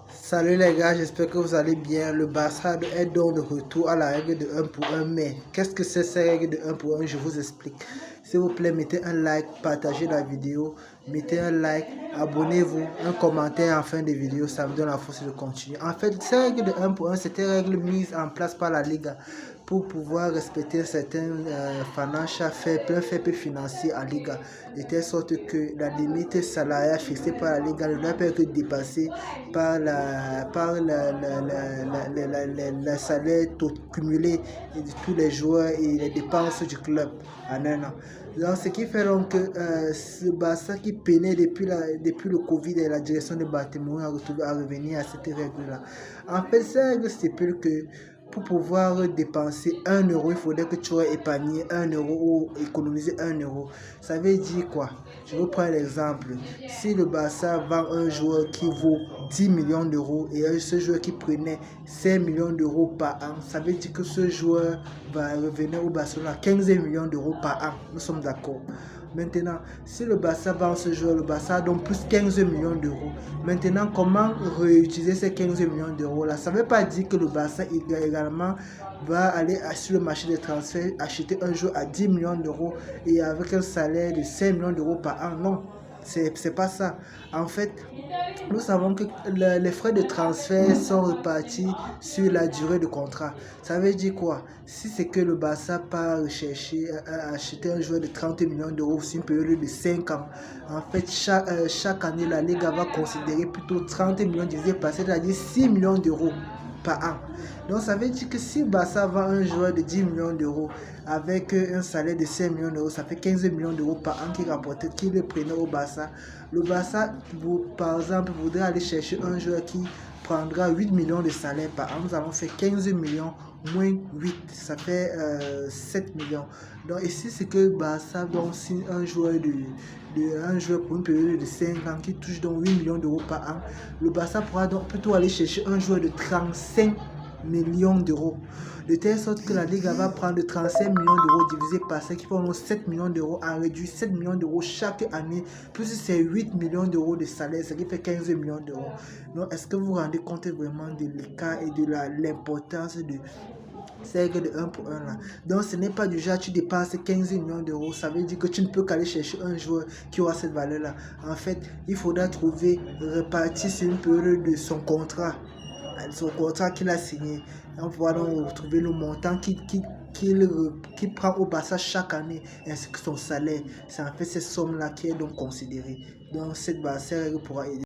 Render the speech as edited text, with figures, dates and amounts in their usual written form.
Salut les gars, j'espère que vous allez bien. Le Barça est donc de retour à la règle de 1 pour 1. Mais qu'est-ce que c'est cette règle de 1 pour 1? Je vous explique. S'il vous plaît, mettez un like, partagez la vidéo, mettez un like, abonnez-vous, un commentaire en fin de vidéo, ça me donne la force de continuer. En fait, cette règle de 1 pour 1, c'était une règle mise en place par la Liga pour pouvoir respecter certains financial fair play financiers en Liga, de telle sorte que la limite salariale fixée par la Liga ne doit pas être dépassée par le salaire cumulé de tous les joueurs et les dépenses du club en un an. Donc, ce qui fait donc que ce Barça qui peinait depuis le Covid et la direction de Bartomeu à revenir à cette règle-là. En fait, cette règle stipule que pour pouvoir dépenser 1 euro, il faudrait que tu aies épargné 1 euro ou économiser 1 euro. Ça veut dire quoi? Je vous prends l'exemple. Si le Barça vend un joueur qui vaut 10 millions d'euros et ce joueur qui prenait 5 millions d'euros par an, ça veut dire que ce joueur va revenir au Barcelone à 15 millions d'euros par an. Nous sommes d'accord. Maintenant, si le Barça vend ce joueur, le Barça donne plus 15 millions d'euros. Maintenant, comment réutiliser ces 15 millions d'euros là? Ça ne veut pas dire que le Barça également va aller sur le marché des transferts acheter un joueur à 10 millions d'euros et avec un salaire de 5 millions d'euros par an. Non, c'est pas ça. En fait, nous savons que les frais de transfert sont repartis sur la durée de contrat. Ça veut dire quoi? Si c'est que le Barça part rechercher à acheter un joueur de 30 millions d'euros sur une période de 5 ans, en fait, chaque année, la Liga va considérer plutôt 30 millions divisé par 7, c'est-à-dire 6 millions d'euros par an. Donc ça veut dire que si Barça vend un joueur de 10 millions d'euros avec un salaire de 5 millions d'euros, ça fait 15 millions d'euros par an qui le prenait au Barça. Le Barça, par exemple, voudrait aller chercher un joueur qui prendra 8 millions de salaire par an. Nous allons faire 15 millions moins 8, ça fait 7 millions. Donc ici, c'est que Barça donc signe un joueur pour une période de 5 ans qui touche donc 8 millions d'euros par an. Le Barça pourra donc plutôt aller chercher un joueur de 35 millions d'euros. De telle sorte que la Liga va prendre 35 millions d'euros divisé par 5 qui font 7 millions d'euros, à réduire 7 millions d'euros chaque année, plus c'est 8 millions d'euros de salaire, ce qui fait 15 millions d'euros. Donc, est-ce que vous vous rendez compte vraiment de l'écart et de l'importance de c'est que de 1 pour 1 là. Donc ce n'est pas du genre tu dépenses 15 millions d'euros, ça veut dire que tu ne peux qu'aller chercher un joueur qui aura cette valeur là. En fait, il faudra trouver repartir sur une période de son contrat qu'il a signé. On pourra donc retrouver le montant qu'il prend au Barça chaque année ainsi que son salaire. C'est en fait cette somme là qui est donc considérée. Donc cette règle pourra aider.